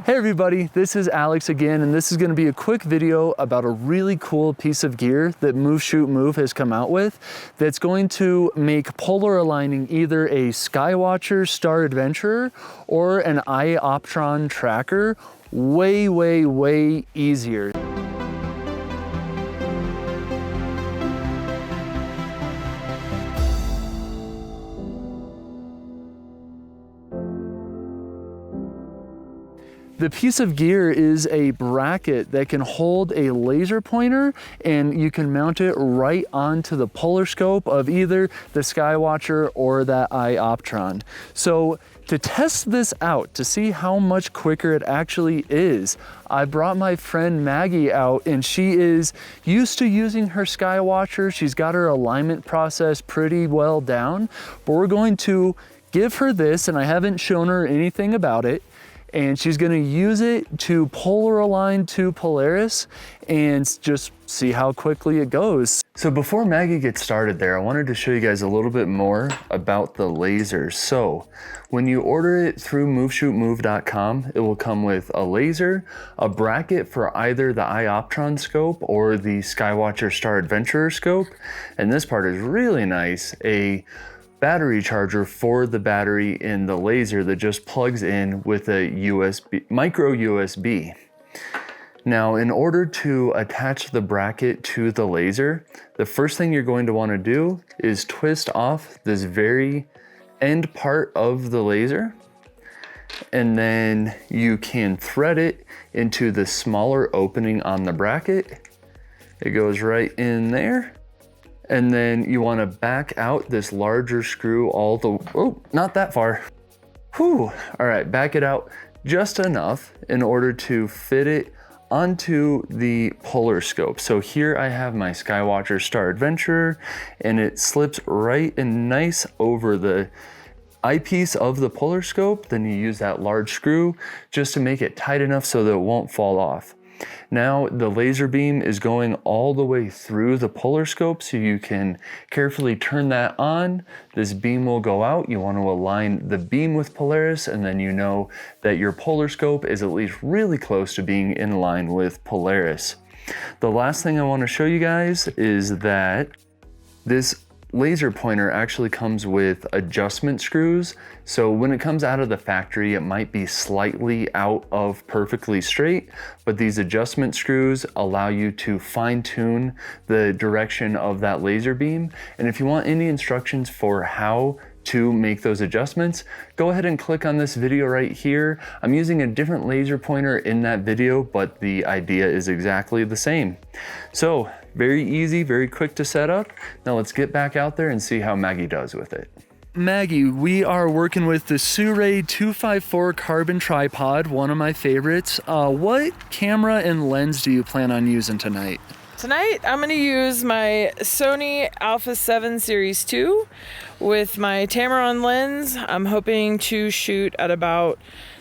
Hey everybody, this is Alex again, and this is going to be a quick video about a really cool piece of gear that Move Shoot Move has come out with that's going to make polar aligning either a Skywatcher Star Adventurer or an iOptron tracker way easier. The piece of gear is a bracket that can hold a laser pointer, and you can mount it right onto the polar scope of either the Skywatcher or that iOptron. So to test this out, to see how much quicker it actually is, I brought my friend Maggie out, and she is used to using her Skywatcher. She's got her alignment process pretty well down, but we're going to give her this, and I haven't shown her anything about it, and she's gonna use it to polar align to Polaris and just see how quickly it goes. So before Maggie gets started there, I wanted to show you guys a little bit more about the laser. So when you order it through MoveShootMove.com, it will come with a laser, a bracket for either the iOptron scope or the Skywatcher Star Adventurer scope, and this part is really nice, a battery charger for the battery in the laser that just plugs in with a micro USB. Now, in order to attach the bracket to the laser, the first thing you're going to want to do is twist off this very end part of the laser, and then you can thread it into the smaller opening on the bracket. It goes right in there. And then you want to back out this larger screw not that far. Whew. All right, back it out just enough in order to fit it onto the polar scope. So here I have my Skywatcher Star Adventurer, and it slips right and nice over the eyepiece of the polar scope. Then you use that large screw just to make it tight enough so that it won't fall off. Now the laser beam is going all the way through the polar scope, so you can carefully turn that on. This beam will go out. You want to align the beam with Polaris, and then you know that your polar scope is at least really close to being in line with Polaris. The last thing I want to show you guys is that this laser pointer actually comes with adjustment screws. So when it comes out of the factory, it might be slightly out of perfectly straight, but these adjustment screws allow you to fine tune the direction of that laser beam. And if you want any instructions for how to make those adjustments, go ahead and click on this video right here. I'm using a different laser pointer in that video, but the idea is exactly the same. So very easy, very quick to set up. Now let's get back out there and see how Maggie does with it. Maggie, we are working with the Sirui 254 carbon tripod, one of my favorites. What camera and lens do you plan on using tonight? Tonight, I'm going to use my Sony Alpha 7 Series 2 with my Tamron lens. I'm hoping to shoot at about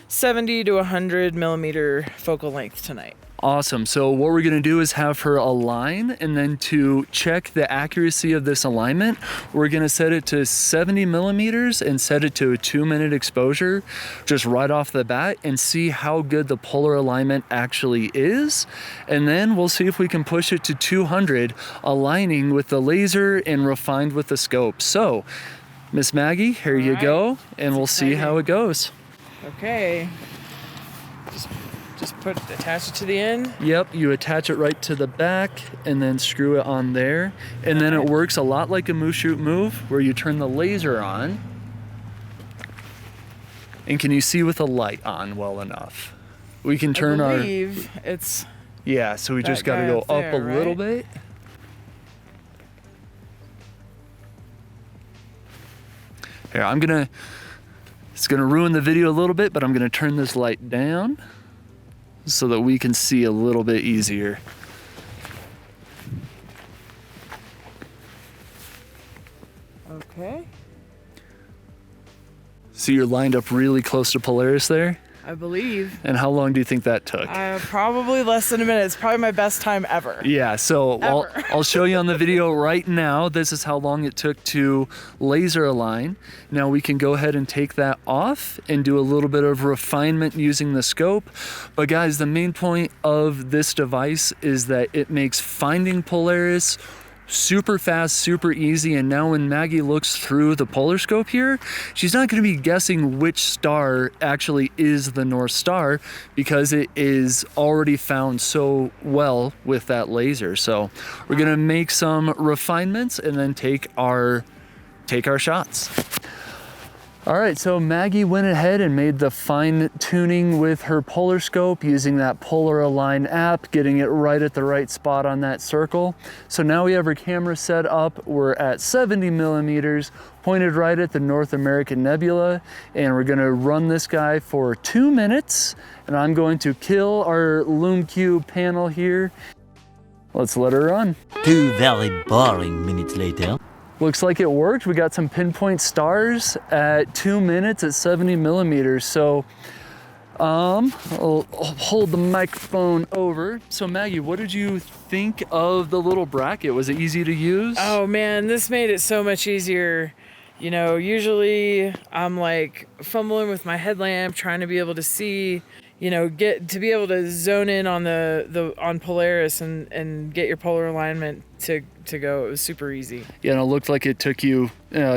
70 to 100 millimeter focal length tonight. Awesome. So what we're going to do is have her align, and then to check the accuracy of this alignment, we're going to set it to 70 millimeters and set it to a 2-minute exposure just right off the bat and see how good the polar alignment actually is. And then we'll see if we can push it to 200, aligning with the laser and refined with the scope. So Miss Maggie, here you go, and we'll see how it goes. Okay. Just attach it to the end? Yep, you attach it right to the back and then screw it on there. And then it works a lot like a Move Shoot Move, where you turn the laser on. And can you see with the light on well enough? We can turn it's... Yeah, so we just gotta go up a little bit. Here, it's gonna ruin the video a little bit, but I'm gonna turn this light down so that we can see a little bit easier. Okay. So you're lined up really close to Polaris there? I believe. And how long do you think that took? Probably less than a minute. It's probably my best time ever. Yeah, so I'll show you on the video right now. This is how long it took to laser align. Now we can go ahead and take that off and do a little bit of refinement using the scope. But guys, the main point of this device is that it makes finding Polaris super fast, super easy. And now when Maggie looks through the polar scope here, she's not going to be guessing which star actually is the North Star, because it is already found so well with that laser. So we're going to make some refinements and then take our shots. All right, so Maggie went ahead and made the fine tuning with her polar scope using that Polar Align app, getting it right at the right spot on that circle. So now we have our camera set up. We're at 70 millimeters, pointed right at the North American Nebula, and we're gonna run this guy for 2 minutes, and I'm going to kill our LumeCube panel here. Let's let her run. 2 very boring minutes later. Looks like it worked. We got some pinpoint stars at 2 minutes at 70 millimeters. So I'll hold the microphone over. So Maggie, what did you think of the little bracket? Was it easy to use? Oh man, this made it so much easier. You know, usually I'm like fumbling with my headlamp, trying to be able to see, you know, get to be able to zone in on on Polaris and get your polar alignment to go. It was super easy. Yeah, and it looked like it took you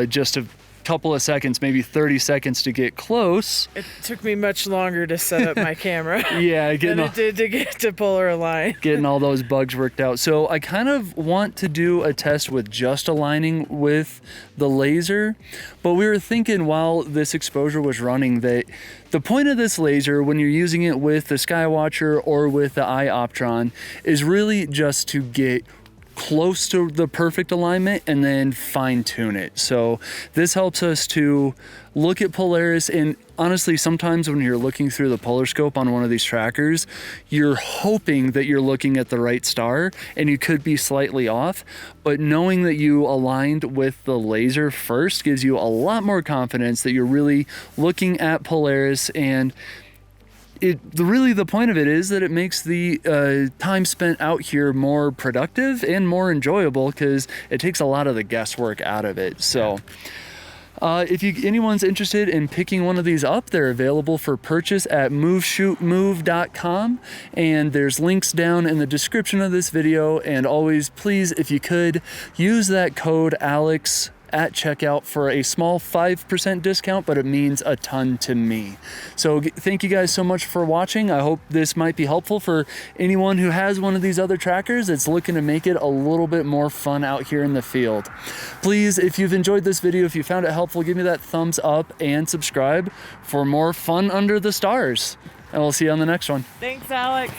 just a couple of seconds, maybe 30 seconds to get close. It took me much longer to set up my camera Yeah, than it did to get to polar align. Getting all those bugs worked out. So I kind of want to do a test with just aligning with the laser, but we were thinking while this exposure was running that the point of this laser, when you're using it with the Skywatcher or with the Eye Optron, is really just to get close to the perfect alignment and then fine tune it. So this helps us to look at Polaris, and honestly, sometimes when you're looking through the polar scope on one of these trackers, you're hoping that you're looking at the right star and you could be slightly off, but knowing that you aligned with the laser first gives you a lot more confidence that you're really looking at Polaris. And really the point of it is that it makes the time spent out here more productive and more enjoyable, because it takes a lot of the guesswork out of it. So if anyone's interested in picking one of these up, they're available for purchase at moveshootmove.com, and there's links down in the description of this video. And always, please, if you could, use that code ALEX at checkout for a small 5% discount, but it means a ton to me. So thank you guys so much for watching. I hope this might be helpful for anyone who has one of these other trackers that's looking to make it a little bit more fun out here in the field. Please, if you've enjoyed this video, if you found it helpful, give me that thumbs up and subscribe for more fun under the stars. And we'll see you on the next one. Thanks, Alex.